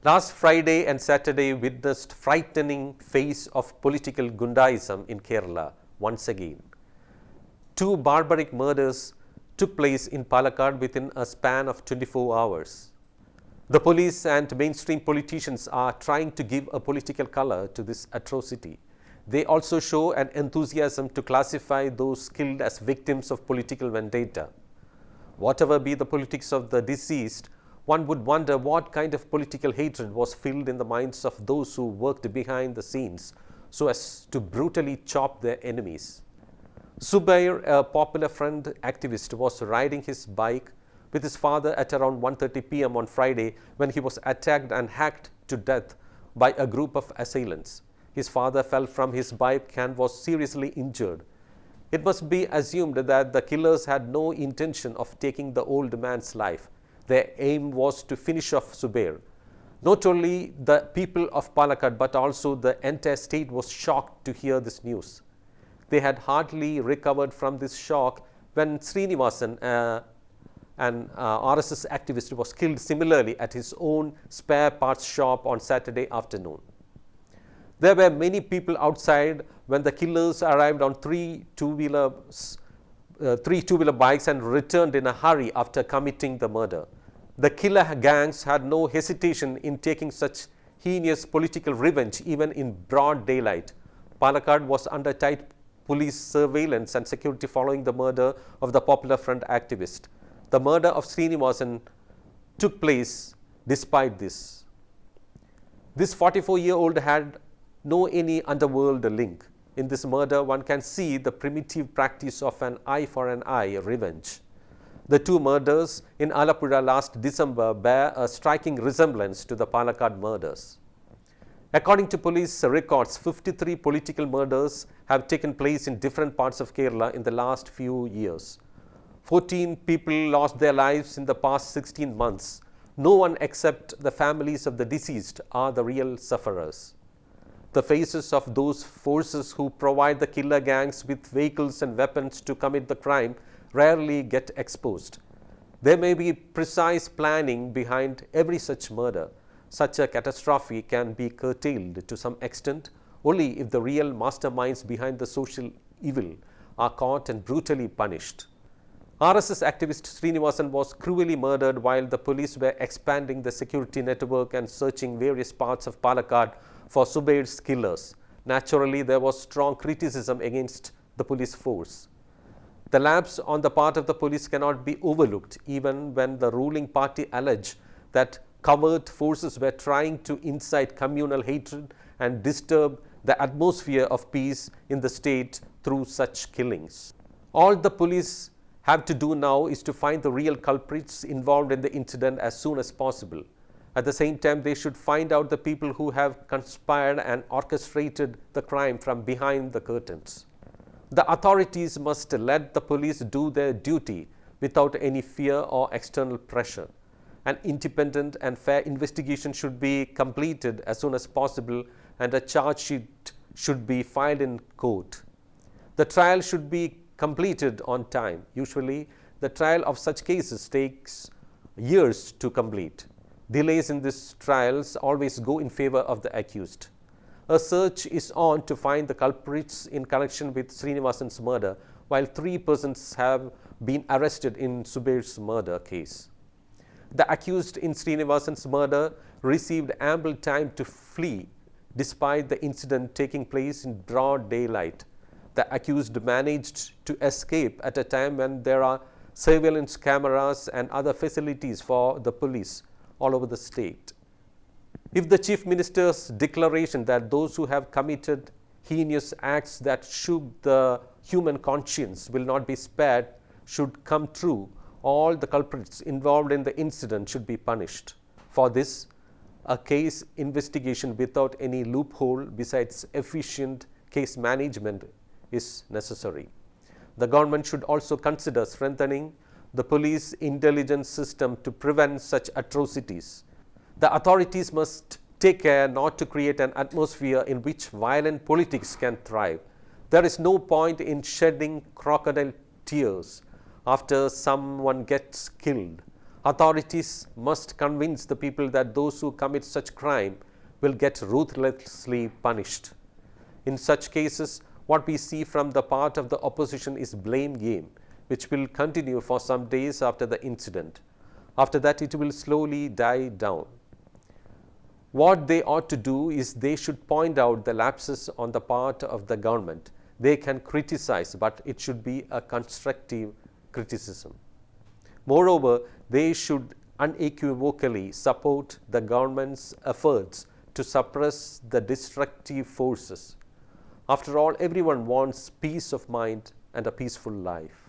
Last Friday and Saturday witnessed frightening phase of political goondaism in Kerala once again. Two barbaric murders took place in Palakkad within a span of 24 hours. The police and mainstream politicians are trying to give a political color to this atrocity. They also show an enthusiasm to classify those killed as victims of political vendetta. Whatever be the politics of the deceased, one would wonder what kind of political hatred was filled in the minds of those who worked behind the scenes so as to brutally chop their enemies. Zubair, a Popular Front activist, was riding his bike with his father at around 1:30 p.m. on Friday when he was attacked and hacked to death by a group of assailants. His father fell from his bike and was seriously injured. It must be assumed that the killers had no intention of taking the old man's life. Their aim was to finish off Zubair. Not only the people of Palakkad but also the entire state was shocked to hear this news. They had hardly recovered from this shock when Srinivasan, an RSS activist, was killed similarly at his own spare parts shop on Saturday afternoon. There were many people outside when the killers arrived on three two-wheeler bikes and returned in a hurry after committing the murder. The killer gangs had no hesitation in taking such heinous political revenge even in broad daylight. Palakkad was under tight police surveillance and security following the murder of the Popular Front activist. The murder of Srinivasan took place despite this. This 44-year-old had no any underworld link. In this murder, one can see the primitive practice of an eye for an eye revenge. The two murders in Alappuzha last December bear a striking resemblance to the Palakkad murders. According to police records, 53 political murders have taken place in different parts of Kerala in the last few years. 14 people lost their lives in the past 16 months. No one except the families of the deceased are the real sufferers. The faces of those forces who provide the killer gangs with vehicles and weapons to commit the crime rarely get exposed. There may be precise planning behind every such murder. Such a catastrophe can be curtailed to some extent only if the real masterminds behind the social evil are caught and brutally punished. RSS activist Srinivasan was cruelly murdered while the police were expanding the security network and searching various parts of Palakkad for Zubair's killers. Naturally, there was strong criticism against the police force. The lapse on the part of the police cannot be overlooked, even when the ruling party allege that covert forces were trying to incite communal hatred and disturb the atmosphere of peace in the state through such killings. All the police have to do now is to find the real culprits involved in the incident as soon as possible. At the same time, they should find out the people who have conspired and orchestrated the crime from behind the curtains. The authorities must let the police do their duty without any fear or external pressure. An independent and fair investigation should be completed as soon as possible and a charge sheet should be filed in court. The trial should be completed on time. Usually, the trial of such cases takes years to complete. Delays in these trials always go in favor of the accused. A search is on to find the culprits in connection with Srinivasan's murder, while 3 persons have been arrested in Zubair's murder case. The accused in Srinivasan's murder received ample time to flee despite the incident taking place in broad daylight. The accused managed to escape at a time when there are surveillance cameras and other facilities for the police all over the state. If the Chief Minister's declaration that those who have committed heinous acts that shook the human conscience will not be spared should come true, all the culprits involved in the incident should be punished. For this, a case investigation without any loophole besides efficient case management is necessary. The government should also consider strengthening the police intelligence system to prevent such atrocities. The authorities must take care not to create an atmosphere in which violent politics can thrive. There is no point in shedding crocodile tears after someone gets killed. Authorities must convince the people that those who commit such crime will get ruthlessly punished. In such cases, what we see from the part of the opposition is blame game, which will continue for some days after the incident. After that, it will slowly die down. What they ought to do is they should point out the lapses on the part of the government. They can criticize, but it should be a constructive criticism. Moreover, they should unequivocally support the government's efforts to suppress the destructive forces. After all, everyone wants peace of mind and a peaceful life.